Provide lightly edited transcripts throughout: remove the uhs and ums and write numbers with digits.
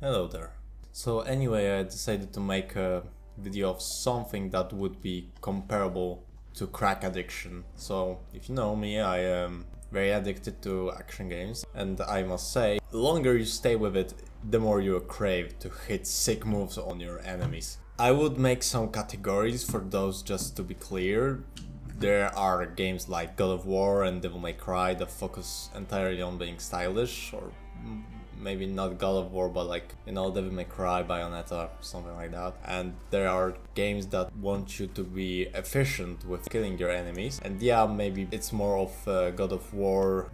Hello there. So anyway, I decided to make a video of something that would be comparable to crack addiction. So if you know me, I am very addicted to action games, and I must say, the longer you stay with it, the more you crave to hit sick moves on your enemies. I would make some categories for those, just to be clear. There are games like God of War and Devil May Cry that focus entirely on being stylish, or maybe not God of War, but like, you know, Devil May Cry, Bayonetta, something like that. And there are games that want you to be efficient with killing your enemies. And yeah, maybe it's more of God of War.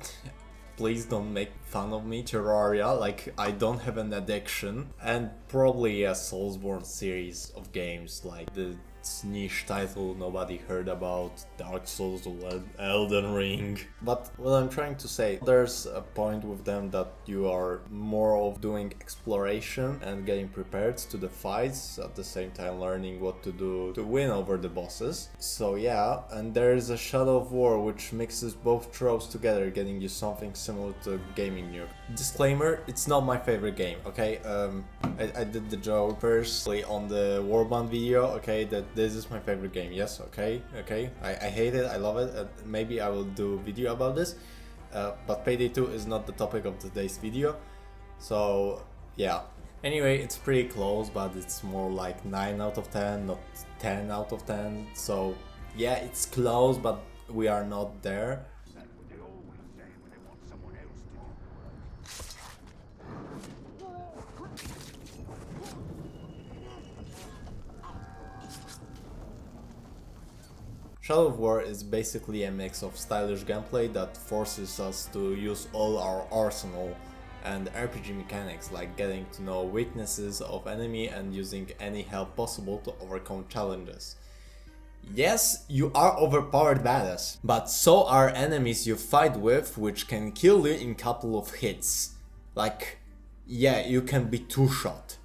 Please don't make fun of me, Terraria, like I don't have an addiction. And probably a Soulsborne series of games, like the niche title nobody heard about, Dark Souls or Elden Ring. But what I'm trying to say, there's a point with them that you are more of doing exploration and getting prepared to the fights, at the same time learning what to do to win over the bosses. So yeah, and there's a Shadow of War which mixes both tropes together, getting you something similar to gaming nerd. Disclaimer, it's not my favorite game, okay? I did the joke firstly on the Warband video, okay, that this is my favorite game. Yes, okay. I hate it, I love it, and maybe I will do a video about this. But Payday 2 is not the topic of today's video. So, yeah. Anyway, it's pretty close, but it's more like 9 out of 10, not 10 out of 10. So, yeah, it's close, but we are not there. Shadow of War is basically a mix of stylish gameplay that forces us to use all our arsenal, and RPG mechanics like getting to know weaknesses of enemy and using any help possible to overcome challenges. Yes, you are overpowered badass, but so are enemies you fight with, which can kill you in couple of hits. Like, yeah, you can be two-shot,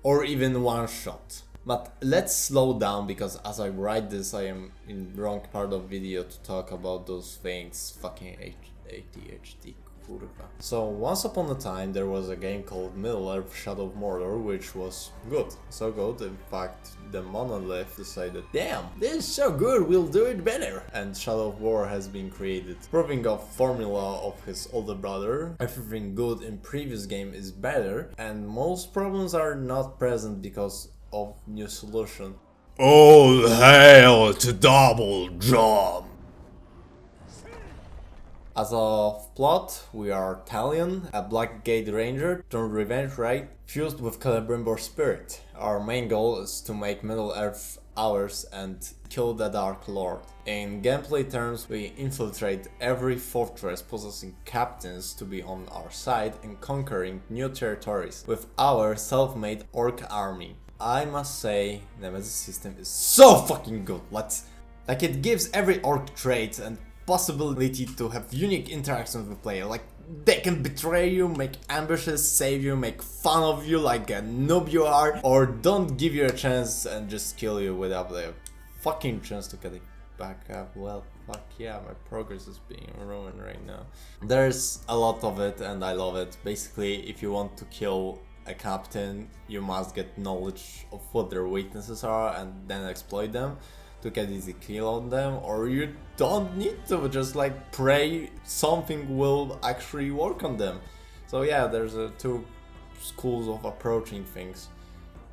or even one-shot. But let's slow down, because as I write this I am in the wrong part of video to talk about those things. Fucking ADHD, kurwa. So once upon a time there was a game called Middle-earth Shadow of Mordor, which was good. So good, in fact the monolith decided, damn, this is so good, we'll do it better. And Shadow of War has been created, proving a formula of his older brother. Everything good in previous game is better, and most problems are not present because of new solution. All hail to Double Jump! As of plot, we are Talion, a Blackgate Ranger turned revenge raid, fused with Celebrimbor spirit. Our main goal is to make Middle-earth ours and kill the Dark Lord. In gameplay terms, we infiltrate every fortress, possessing captains to be on our side and conquering new territories with our self-made orc army. I must say, Nemesis system is so fucking good. Like it gives every orc trait and possibility to have unique interactions with player. Like they can betray you, make ambushes, save you, make fun of you like a noob you are, or don't give you a chance and just kill you without a fucking chance to get it back up. Well, fuck yeah, my progress is being ruined right now. There's a lot of it and I love it. Basically, if you want to kill a captain, you must get knowledge of what their weaknesses are and then exploit them to get easy kill on them, or you don't need to, just like pray something will actually work on them. So yeah, there's two schools of approaching things.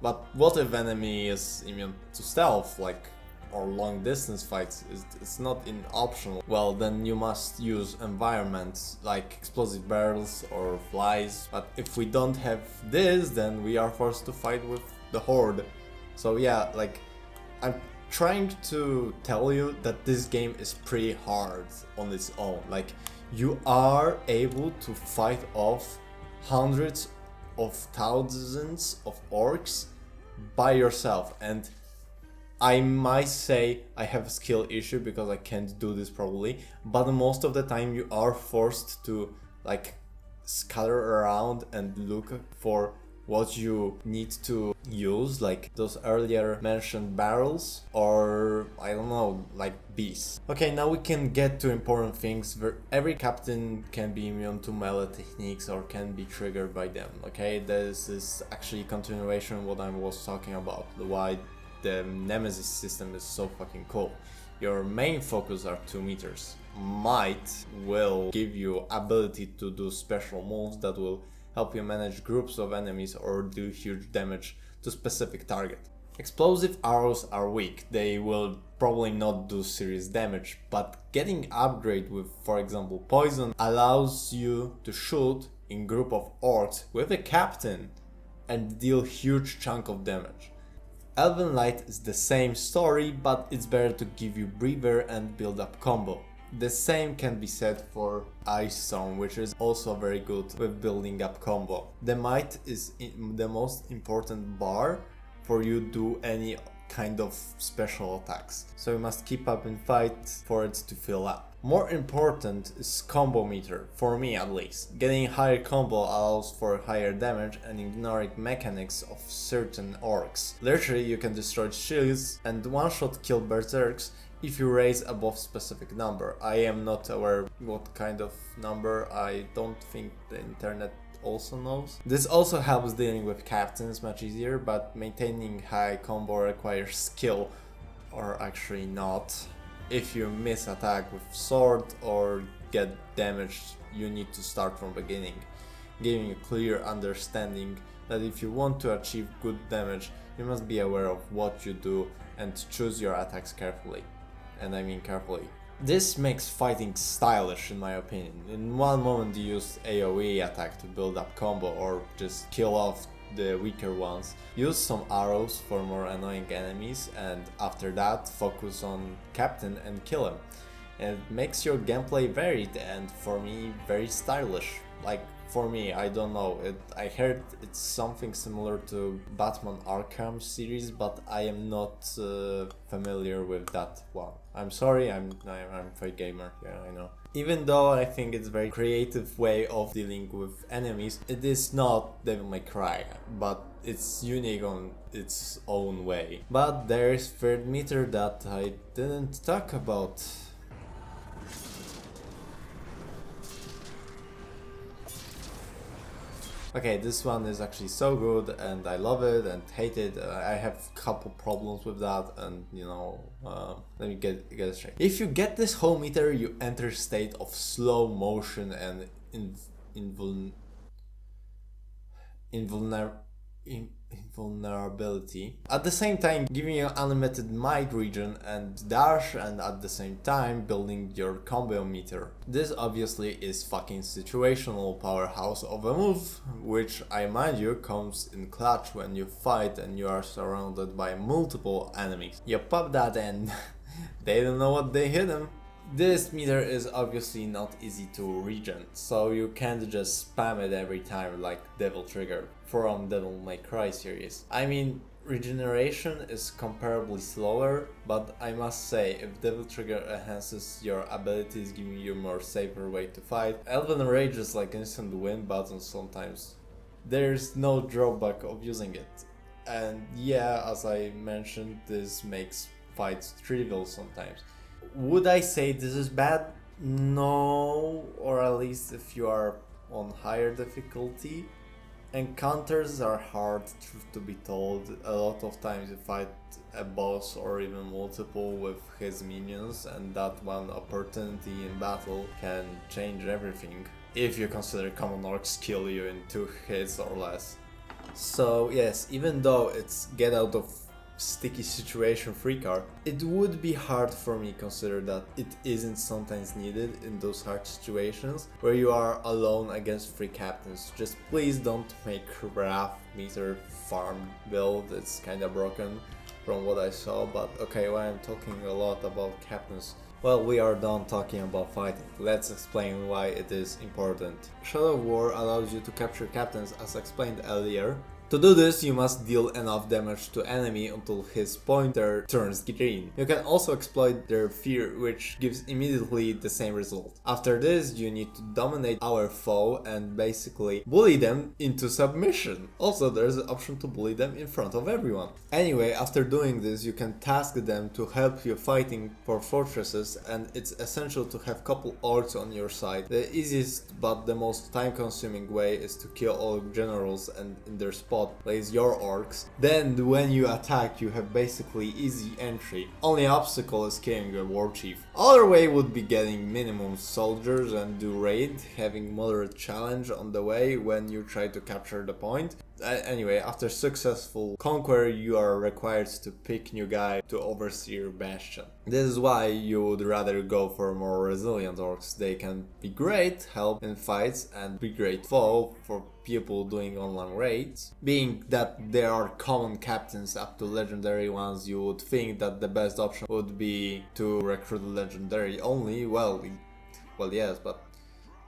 But what if enemy is immune to stealth, like, or long distance fights? It's not optional. Well, then you must use environments like explosive barrels or flies. But if we don't have this, then we are forced to fight with the horde. So yeah, like, I'm trying to tell you that this game is pretty hard on its own. Like, you are able to fight off hundreds of thousands of orcs by yourself, and I might say I have a skill issue because I can't do this probably, but most of the time you are forced to like scatter around and look for what you need to use, like those earlier mentioned barrels, or I don't know, like beasts. Okay, now we can get to important things where every captain can be immune to melee techniques or can be triggered by them. Okay, this is actually continuation of what I was talking about, why the Nemesis system is so fucking cool. Your main focus are 2 meters. Might will give you ability to do special moves that will help you manage groups of enemies or do huge damage to specific target. Explosive arrows are weak, they will probably not do serious damage, but getting upgrade with, for example, poison allows you to shoot in group of orcs with a captain and deal huge chunk of damage. Elven Light is the same story, but it's better to give you breather and build up combo. The same can be said for Ice Storm, which is also very good with building up combo. The Might is the most important bar for you to do any kind of special attacks, so you must keep up in fight for it to fill up. More important is combo meter, for me at least. Getting higher combo allows for higher damage and ignoring mechanics of certain orcs. Literally, you can destroy shields and one-shot kill berserks if you raise above specific number. I am not aware what kind of number, I don't think the internet also knows. This also helps dealing with captains much easier, but maintaining high combo requires skill, or actually not. If you miss attack with sword or get damaged, you need to start from beginning, giving a clear understanding that if you want to achieve good damage, you must be aware of what you do and choose your attacks carefully. And I mean carefully. This makes fighting stylish in my opinion. In one moment you use AoE attack to build up combo or just kill off the weaker ones. Use some arrows for more annoying enemies, and after that focus on captain and kill him. And it makes your gameplay varied and for me very stylish. Like for me, I don't know, I heard it's something similar to Batman Arkham series, but I am not familiar with that one. I'm sorry, I'm fake gamer, yeah, I know. Even though I think it's a very creative way of dealing with enemies, it is not Devil May Cry, but it's unique on its own way. But there is third meter that I didn't talk about. Okay, this one is actually so good and I love it and hate it. I have a couple problems with that, and you know, let me get it straight. If you get this whole meter, you enter state of slow motion and invulnerability. At the same time giving you unlimited might regen and dash, and at the same time building your combo meter. This obviously is fucking situational powerhouse of a move, which I mind you comes in clutch when you fight and you are surrounded by multiple enemies. You pop that and they don't know what they hit them. This meter is obviously not easy to regen, so you can't just spam it every time like Devil Trigger from Devil May Cry series. I mean, regeneration is comparably slower, but I must say, if Devil Trigger enhances your abilities, giving you more safer way to fight, Elven Rage is like instant win button sometimes. There's no drawback of using it. And yeah, as I mentioned, this makes fights trivial sometimes. Would I say this is bad? No, or at least if you are on higher difficulty. Encounters are hard, truth to be told. A lot of times you fight a boss or even multiple with his minions, and that one opportunity in battle can change everything. If you consider common orcs kill you in 2 hits or less. So yes, even though it's get out of sticky situation free card, it would be hard for me consider that it isn't sometimes needed in those hard situations where you are alone against free captains. Just please don't make Wrath meter farm build, it's kinda broken from what I saw, but okay, well, I'm talking a lot about captains. Well, we are done talking about fighting. Let's explain why it is important. Shadow of War allows you to capture captains as explained earlier, To do this, you must deal enough damage to enemy until his pointer turns green. You can also exploit their fear, which gives immediately the same result. After this, you need to dominate our foe and basically bully them into submission. Also, there's an option to bully them in front of everyone. Anyway, after doing this, you can task them to help you fighting for fortresses, and it's essential to have couple orcs on your side. The easiest but the most time-consuming way is to kill all generals and in their spot place your orcs. Then when you attack, you have basically easy entry. Only obstacle is killing your war chief. Other way would be getting minimum soldiers and do raid, having moderate challenge on the way when you try to capture the point. Anyway, after successful conquer, you are required to pick new guy to oversee your bastion. This is why you would rather go for more resilient orcs. They can be great help in fights and be great foe for people doing online raids. Being that there are common captains up to legendary ones, you would think that the best option would be to recruit legendary only. Well yes, but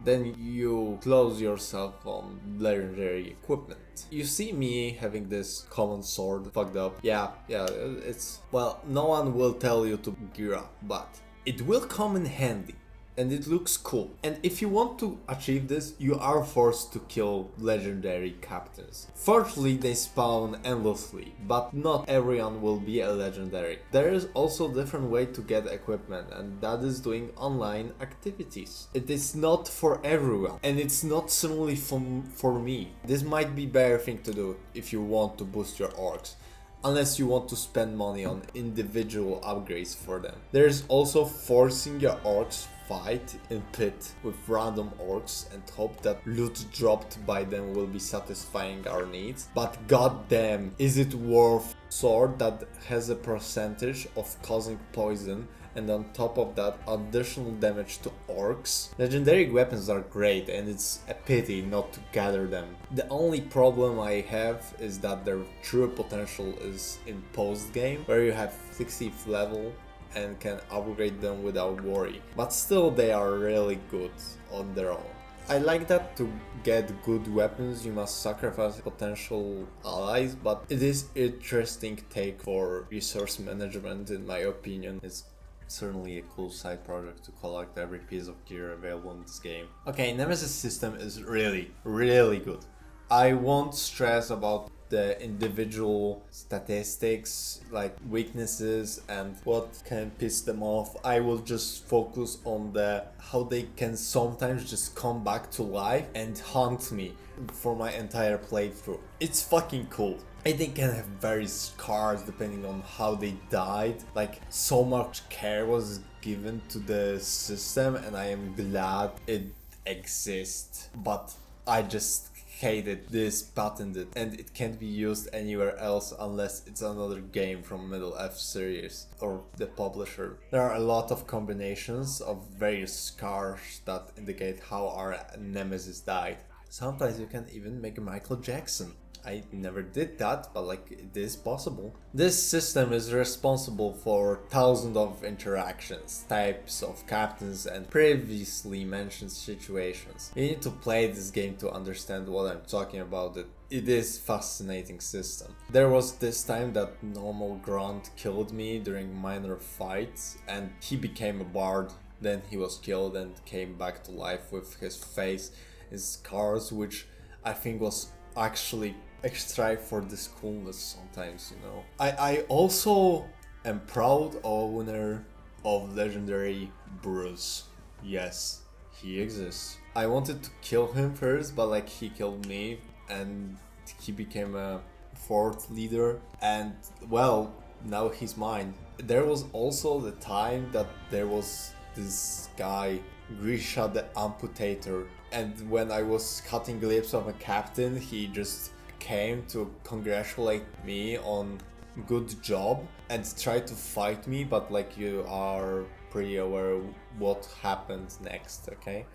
then you close yourself on legendary equipment. You see me having this common sword fucked up. Yeah, it's... well, no one will tell you to gear up, but it will come in handy. And it looks cool. And if you want to achieve this, you are forced to kill legendary captains. Fortunately, they spawn endlessly, but not everyone will be a legendary. There is also a different way to get equipment, and that is doing online activities. It is not for everyone, and it's not solely for me. This might be a better thing to do if you want to boost your orcs, unless you want to spend money on individual upgrades for them. There's also forcing your orcs fight in pit with random orcs and hope that loot dropped by them will be satisfying our needs. But goddamn, is it worth sword that has a percentage of causing poison and on top of that additional damage to orcs? Legendary weapons are great and it's a pity not to gather them. The only problem I have is that their true potential is in post game, where you have 60th level and can upgrade them without worry. But still, they are really good on their own. I like that to get good weapons you must sacrifice potential allies, but it is interesting take for resource management in my opinion. It's certainly a cool side project to collect every piece of gear available in this game. Okay, Nemesis system is really good. I won't stress about the individual statistics like weaknesses and what can piss them off. I will just focus on the how they can sometimes just come back to life and haunt me for my entire playthrough. It's fucking cool. And they can have various scars depending on how they died. Like, so much care was given to the system and I am glad it exists. But I just hated this patented and it can't be used anywhere else unless it's another game from Middle F series or the publisher. There are a lot of combinations of various scars that indicate how our nemesis died. Sometimes you can even make a Michael Jackson. I never did that, but like, it is possible. This system is responsible for thousands of interactions, types of captains and previously mentioned situations. You need to play this game to understand what I'm talking about. It is fascinating system. There was this time that normal grunt killed me during minor fights and he became a bard. Then he was killed and came back to life with his face, his scars, which I think was actually extra for this coolness sometimes, you know. I also am proud owner of legendary Bruce. Yes, he exists. I wanted to kill him first, but like, he killed me and he became a fourth leader and well, now he's mine. There was also the time that there was this guy Grisha the Amputator, and when I was cutting lips of a captain, he just came to congratulate me on good job and tried to fight me, but like, you are pretty aware what happened next, okay?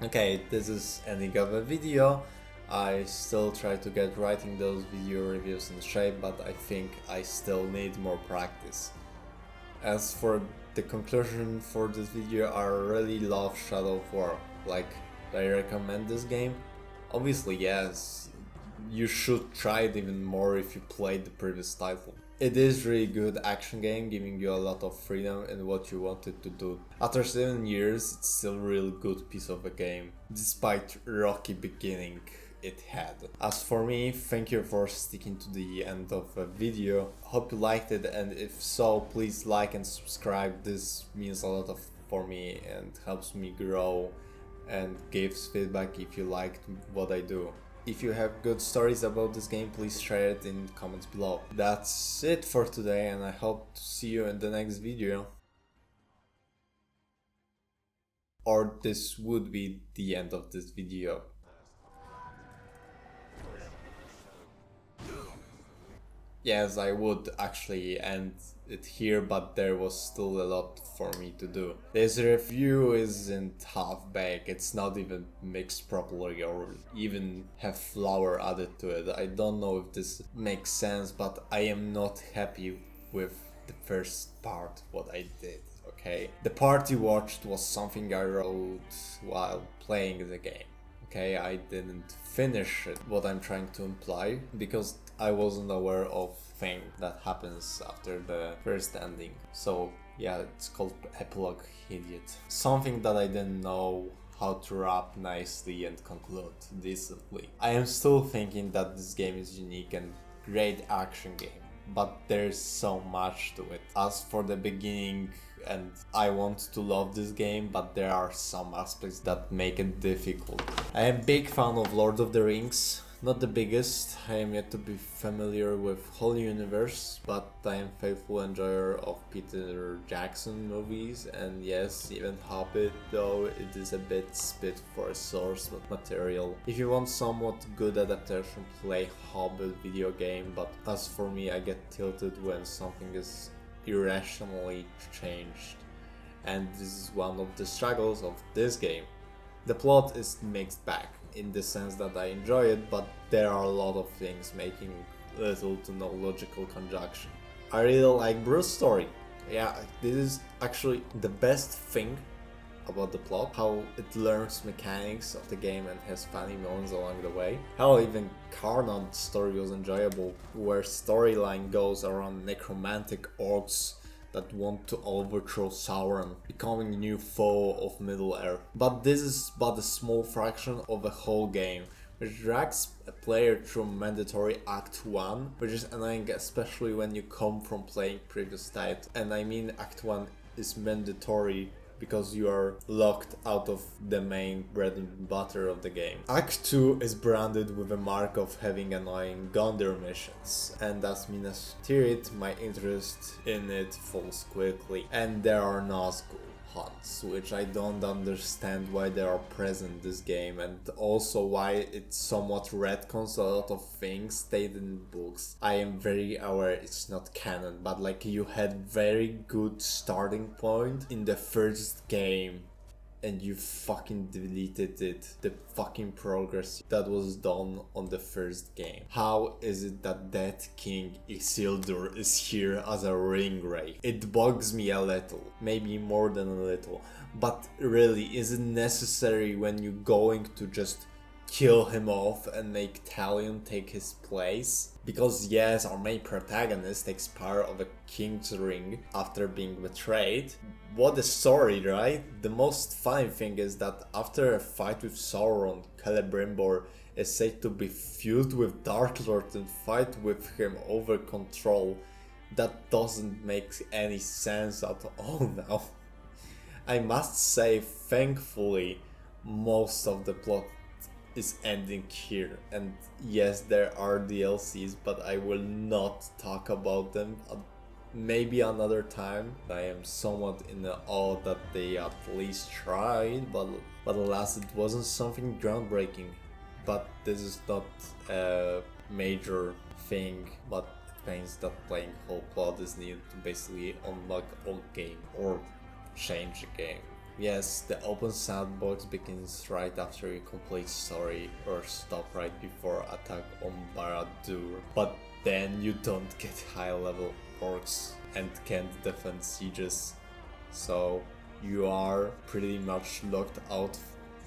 Okay, this is ending of a video. I still try to get writing those video reviews in shape, but I think I still need more practice. As for the conclusion for this video, I really love Shadow of War. Like, do I recommend this game? Obviously yes. you should try it even more if you played the previous title. It is really good action game, giving you a lot of freedom in what you wanted to do. After 7 years, it's still a really good piece of a game, despite rocky beginning it had. As for me, thank you for sticking to the end of the video. Hope you liked it, and if so, please like and subscribe. This means a lot for me and helps me grow and gives feedback if you liked what I do. If you have good stories about this game, please share it in the comments below. That's it for today, and I hope to see you in the next video. Or this would be the end of this video. Yes, I would actually end it here, but there was still a lot for me to do. This review isn't half baked, it's not even mixed properly or even have flour added to it. I don't know if this makes sense, but I am not happy with the first part, what I did, okay? The part you watched was something I wrote while playing the game. Okay, I didn't finish it, what I'm trying to imply, because I wasn't aware of thing that happens after the first ending. So yeah, it's called epilogue, idiot. Something that I didn't know how to wrap nicely and conclude decently. I am still thinking that this game is unique and great action game, but there's so much to it. As for the beginning, and I want to love this game, but there are some aspects that make it difficult. I am a big fan of Lord of the Rings. Not the biggest, I am yet to be familiar with whole universe, but I am faithful enjoyer of Peter Jackson movies, and yes, even Hobbit, though it is a bit spit for a source material. If you want somewhat good adaptation, play Hobbit video game, but as for me, I get tilted when something is irrationally changed, and this is one of the struggles of this game. The plot is mixed bag, in the sense that I enjoy it, but there are a lot of things making little to no logical conjunction. I really like Bruce's story. Yeah, this is actually the best thing about the plot, how it learns mechanics of the game and has funny moments along the way. How even Carnon's story was enjoyable, where storyline goes around necromantic orcs that want to overthrow Sauron, becoming a new foe of Middle-earth. But this is but a small fraction of the whole game, which drags a player through mandatory Act 1, which is annoying especially when you come from playing previous title. And I mean Act 1 is mandatory because you are locked out of the main bread and butter of the game. Act 2 is branded with a mark of having annoying Gondor missions, and as Minas Tirith, my interest in it falls quickly. And there are Nazgul hunts, which I don't understand why they are present in this game, and also why it somewhat retcons a lot of things stated in books. I am very aware it's not canon, but like you had very good starting point in the first game and you fucking deleted it, the fucking progress that was done on the first game. How is it that King Isildur is here as a ring wraith? It bugs me a little, maybe more than a little, but really, is it necessary when you're going to just kill him off and make Talion take his place? Because yes, our main protagonist takes power of a king's ring after being betrayed. What a story, right? The most funny thing is that after a fight with Sauron, Celebrimbor is said to be feud with Dark Lord and fight with him over control. That doesn't make any sense at all now. I must say, thankfully, most of the plot is ending here, and yes, there are DLCs, but I will not talk about them. Maybe another time. I am somewhat in awe that they at least tried, but alas, it wasn't something groundbreaking. But this is not a major thing, but it means that playing whole plot is needed to basically unlock all game or change the game. Yes, the open sandbox begins right after you complete story or stop right before attack on Barad-dûr, but then you don't get high level orcs and can't defend sieges, so you are pretty much locked out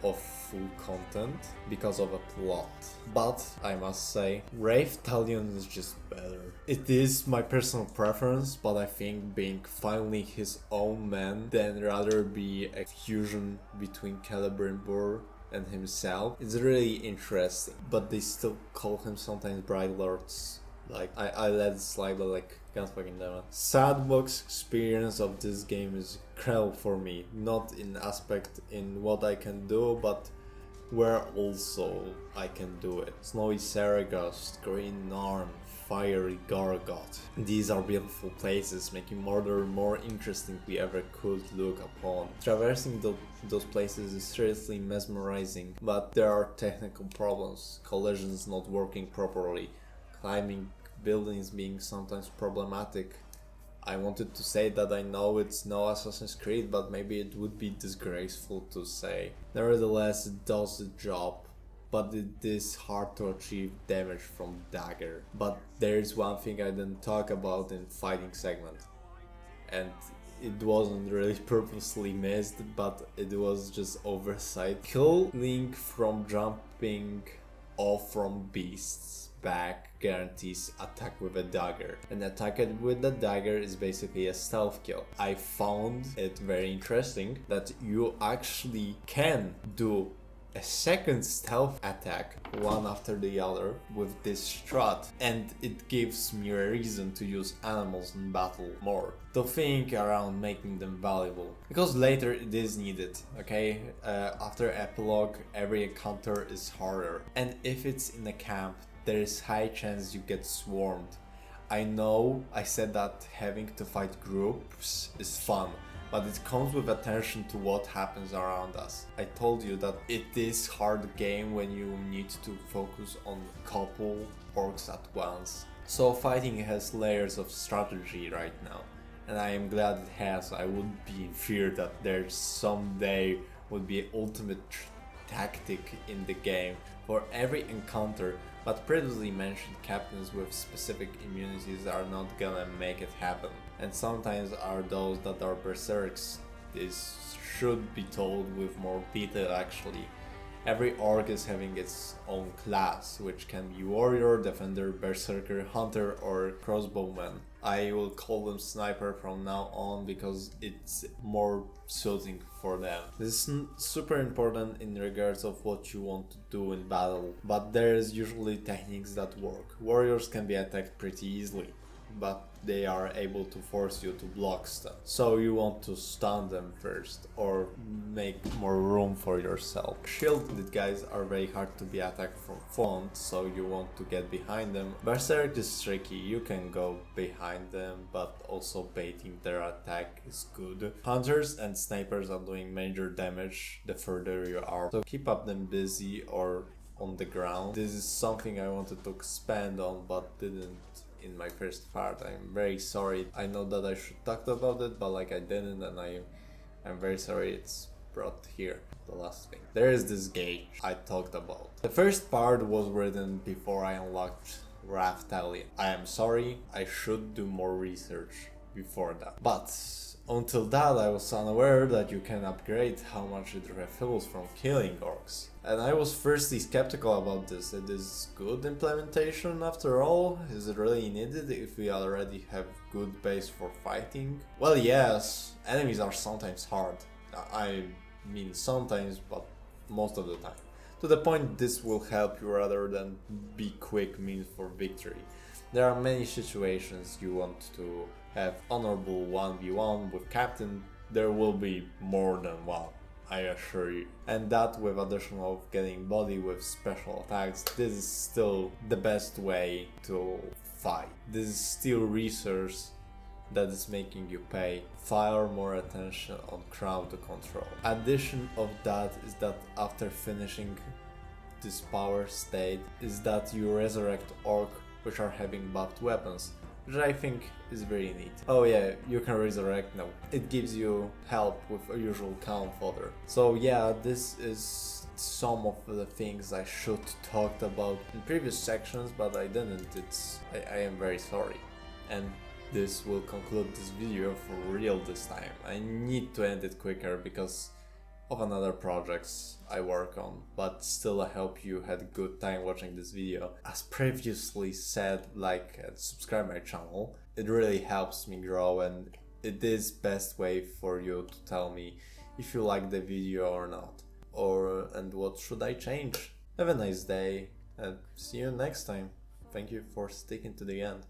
of full content because of a plot. But I must say, Wraith Talion is just better. It is my personal preference, but I think being finally his own man than rather be a fusion between Celebrimbor and himself is really interesting. But they still call him sometimes Bright Lords. Like, I let it slide, but like, can't fucking do it. Sandbox experience of this game is incredible for me. Not in aspect in what I can do, but where also I can do it. Snowy Saragast, Green Narn, Fiery Gargot. These are beautiful places, making Mordor more interesting we ever could look upon. Traversing those places is seriously mesmerizing, but there are technical problems, collisions not working properly, climbing buildings being sometimes problematic. I wanted to say that I know it's no Assassin's Creed, but maybe it would be disgraceful to say. Nevertheless, it does the job, but it is hard to achieve damage from dagger. But there's one thing I didn't talk about in fighting segment, and it wasn't really purposely missed, but it was just oversight. Kill Link from jumping off from beasts back guarantees attack with a dagger, and attack it with the dagger is basically a stealth kill. I found it very interesting that you actually can do a second stealth attack one after the other with this strat, and it gives me a reason to use animals in battle more, to think around making them valuable, because later it is needed, okay? After epilogue every encounter is harder, and if it's in a camp there is high chance you get swarmed. I know I said that having to fight groups is fun, but it comes with attention to what happens around us. I told you that it is hard game when you need to focus on a couple orcs at once. So fighting has layers of strategy right now, and I am glad it has. I would be in fear that there someday would be ultimate tactic in the game for every encounter, but previously mentioned captains with specific immunities are not gonna make it happen, and sometimes are those that are berserks. This should be told with more detail actually. Every orc is having its own class, which can be warrior, defender, berserker, hunter or crossbowman. I will call them sniper from now on because it's more suiting for them. This is super important in regards of what you want to do in battle, but there's usually techniques that work. Warriors can be attacked pretty easily, but they are able to force you to block stuff. So you want to stun them first or make more room for yourself. Shielded guys are very hard to be attacked from front, so you want to get behind them. Berserk is tricky, you can go behind them, but also baiting their attack is good. Hunters and snipers are doing major damage the further you are, so keep up them busy or on the ground. This is something I wanted to expand on but didn't in my first part. I'm very sorry. I know that I should talk about it, but like I didn't, and I'm very sorry it's brought here. The last thing. There is this gauge I talked about. The first part was written before I unlocked Wraith Talion. I am sorry, I should do more research before that. But until that I was unaware that you can upgrade how much it refills from killing orcs. And I was firstly skeptical about this. It is good implementation after all? Is it really needed if we already have good base for fighting? Well yes, enemies are sometimes hard. I mean sometimes, but most of the time. To the point this will help you rather than be quick means for victory. There are many situations you want to have honorable 1v1 with captain. There will be more than one, I assure you. And that with additional of getting body with special attacks, this is still the best way to fight. This is still resource that is making you pay far more attention on crowd control. Addition of that is that after finishing this power state is that you resurrect orc which are having buffed weapons, which I think is very neat. Oh yeah, you can resurrect now. It gives you help with a usual cannon fodder. So yeah, this is some of the things I should talked about in previous sections, but I didn't. I am very sorry. And this will conclude this video for real this time. I need to end it quicker because of another projects I work on, but still I hope you had a good time watching this video. As previously said, like and subscribe my channel, it really helps me grow, and it is best way for you to tell me if you like the video or not, and what should I change. Have a nice day and see you next time. Thank you for sticking to the end.